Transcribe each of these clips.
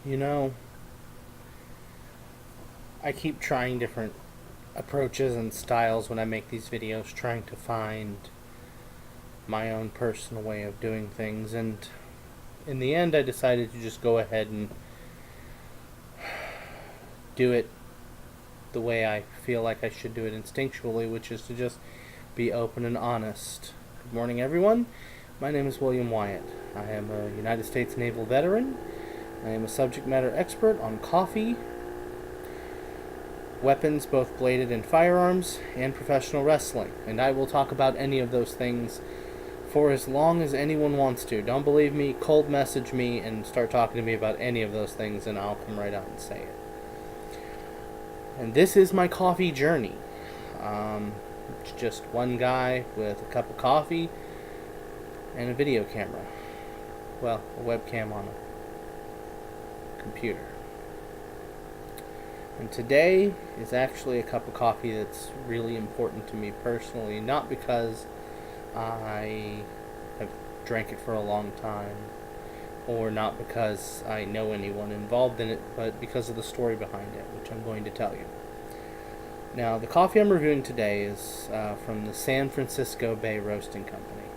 You know, I keep trying different approaches and styles when I make these videos, trying to find my own personal way of doing things, and in the end, I decided to just go ahead and do it the way I feel like I should do it instinctually, which is to just be open and honest. Good morning, everyone. My name is William Wyatt. I am a United States Naval veteran. I am a subject matter expert on coffee, weapons, both bladed and firearms, and professional wrestling. And I will talk about any of those things for as long as anyone wants to. Don't believe me? Cold message me and start talking to me about any of those things, and I'll come right out and say it. And this is my coffee journey. It's just one guy with a cup of coffee and a video camera. Well, a webcam on a computer. And today is actually a cup of coffee that's really important to me personally, not because I have drank it for a long time, or not because I know anyone involved in it, but because of the story behind it, which I'm going to tell you. Now, the coffee I'm reviewing today is from the San Francisco Bay Roasting Company,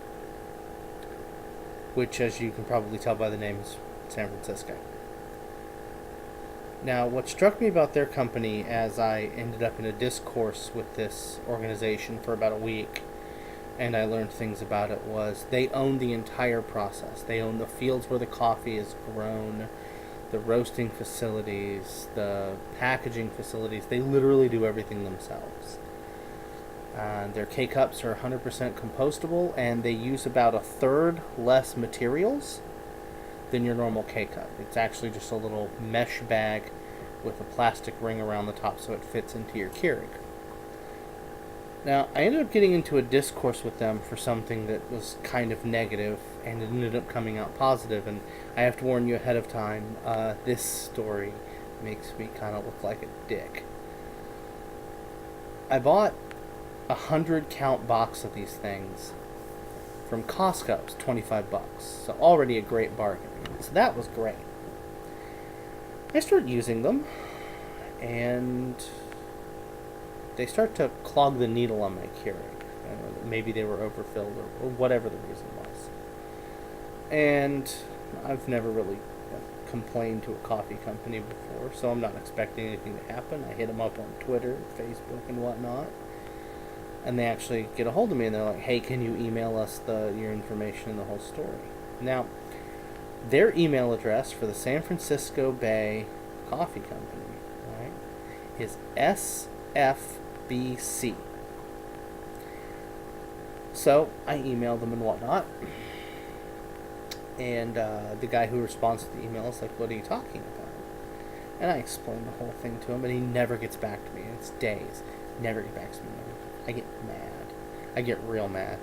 which, as you can probably tell by the name, is San Francisco. Now, what struck me about their company as I ended up in a discourse with this organization for about a week, and I learned things about it, was they own the entire process. They own the fields where the coffee is grown, the roasting facilities, the packaging facilities. They literally do everything themselves. Their K-Cups are 100% compostable, and they use about a third less materials than your normal K-Cup. It's actually just a little mesh bag with a plastic ring around the top so it fits into your Keurig. Now, I ended up getting into a discourse with them for something that was kind of negative, and it ended up coming out positive, and I have to warn you ahead of time, this story makes me kind of look like a dick. I bought a 100-count box of these things from Costco. It's $25, so already a great bargain. So that was great. I start using them, and they start to clog the needle on my Keurig. Maybe they were overfilled or whatever the reason was. And I've never really complained to a coffee company before, so I'm not expecting anything to happen. I hit them up on Twitter, Facebook, and whatnot. And they actually get a hold of me, and they're like, hey, can you email us your information and the whole story? Now, their email address for the San Francisco Bay Coffee Company, right, is SFBC. So I emailed them and whatnot, and the guy who responds to the email is like, what are you talking about? And I explained the whole thing to him, and he never gets back to me. It's days. Never get back to me. I get mad. I get real mad.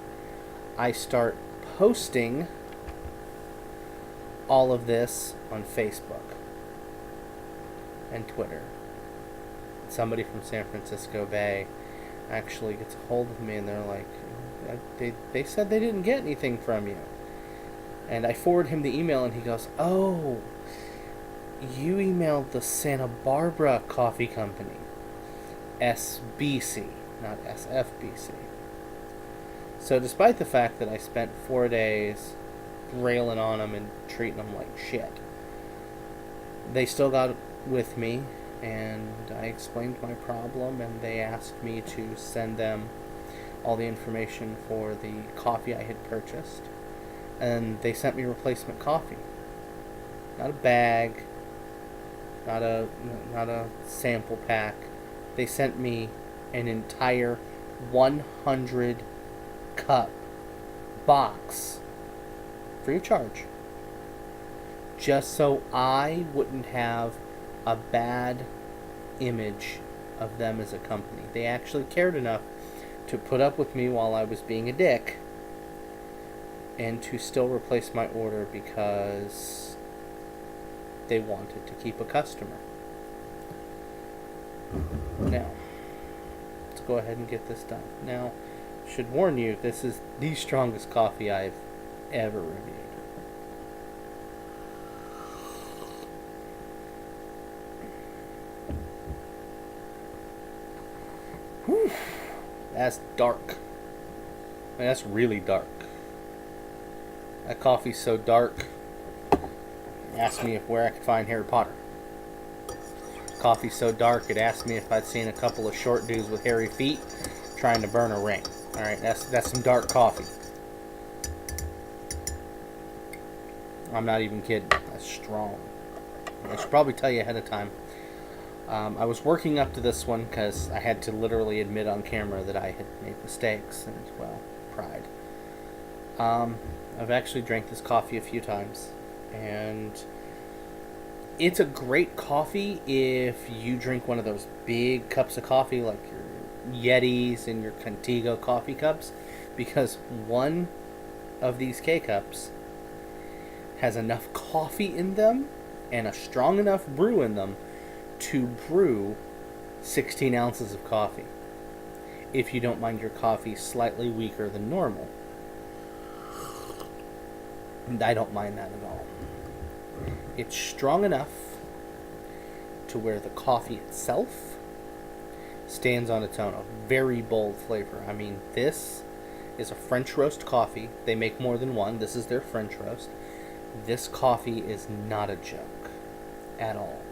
I start posting all of this on Facebook and Twitter. Somebody from San Francisco Bay actually gets a hold of me, and they're like, they said they didn't get anything from you. And I forward him the email, and he goes, oh, you emailed the Santa Barbara Coffee Company. SBC, not SFBC. So despite the fact that I spent 4 days railing on them and treating them like shit, they still got with me, and I explained my problem, and they asked me to send them all the information for the coffee I had purchased, and they sent me replacement coffee. Not a bag, not a sample pack. They sent me an entire 100 cup box free of charge, just so I wouldn't have a bad image of them as a company. They actually cared enough to put up with me while I was being a dick, and to still replace my order because they wanted to keep a customer. Now, let's go ahead and get this done. Now, should warn you, this is the strongest coffee I've ever reviewed. Whew, that's dark. Man, that's really dark. That coffee's so dark. Asked me where I could find Harry Potter. Coffee's so dark, it asked me if I'd seen a couple of short dudes with hairy feet trying to burn a ring. Alright, that's some dark coffee. I'm not even kidding. That's strong. I should probably tell you ahead of time. I was working up to this one because I had to literally admit on camera that I had made mistakes, and, well, pride. I've actually drank this coffee a few times, and it's a great coffee if you drink one of those big cups of coffee like your Yetis and your Contigo coffee cups, because one of these K-Cups has enough coffee in them and a strong enough brew in them to brew 16 ounces of coffee, if you don't mind your coffee slightly weaker than normal. And I don't mind that at all. It's strong enough to where the coffee itself stands on its own. A very bold flavor. I mean, this is a French roast coffee. They make more than one. This is their French roast. This coffee is not a joke at all.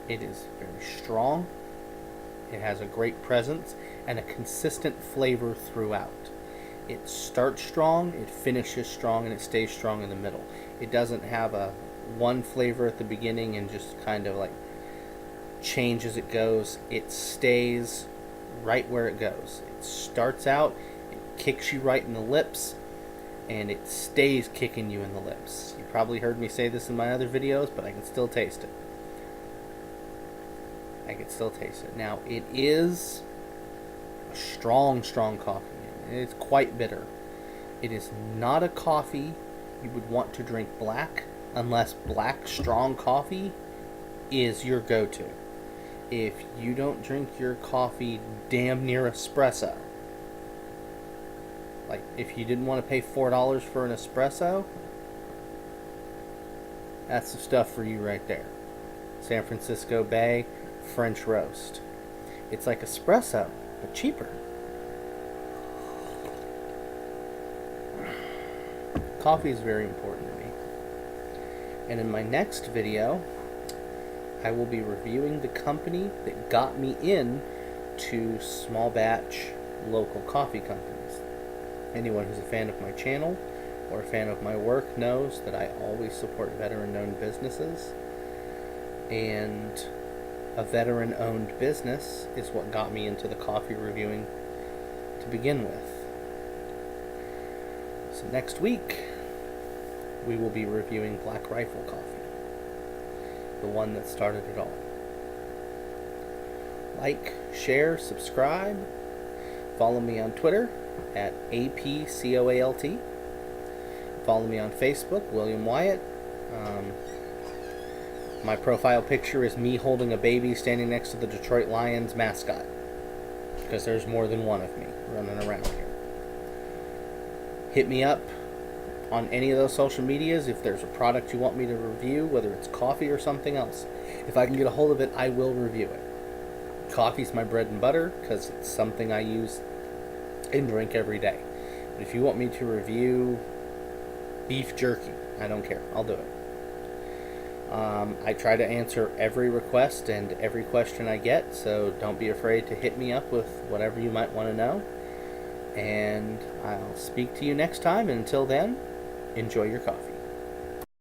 It is very strong. It has a great presence and a consistent flavor throughout. It starts strong, it finishes strong, and it stays strong in the middle. It doesn't have a one flavor at the beginning and just kind of like change as it goes. It stays right where it goes. It starts out, it kicks you right in the lips, and it stays kicking you in the lips. You probably heard me say this in my other videos, but I can still taste it. I can still taste it. Now, it is a strong, strong coffee. It's quite bitter. It is not a coffee you would want to drink black unless black strong coffee is your go-to. If you don't drink your coffee damn near espresso, like if you didn't want to pay $4 for an espresso, that's the stuff for you right there. San Francisco Bay French roast. It's like espresso, but cheaper. Coffee is very important to me. And in my next video, I will be reviewing the company that got me in to small batch local coffee companies. Anyone who's a fan of my channel or a fan of my work knows that I always support veteran-owned businesses, and a veteran-owned business is what got me into the coffee reviewing to begin with. So next week, we will be reviewing Black Rifle Coffee, the one that started it all. Like, share, subscribe. Follow me on Twitter at APCOALT. Follow me on Facebook, William Wyatt. My profile picture is me holding a baby standing next to the Detroit Lions mascot, because there's more than one of me running around here. Hit me up on any of those social medias if there's a product you want me to review, whether it's coffee or something else. If I can get a hold of it, I will review it. Coffee's my bread and butter because it's something I use and drink every day. But if you want me to review beef jerky, I don't care. I'll do it. I try to answer every request and every question I get, so don't be afraid to hit me up with whatever you might want to know. And I'll speak to you next time, and until then, enjoy your coffee.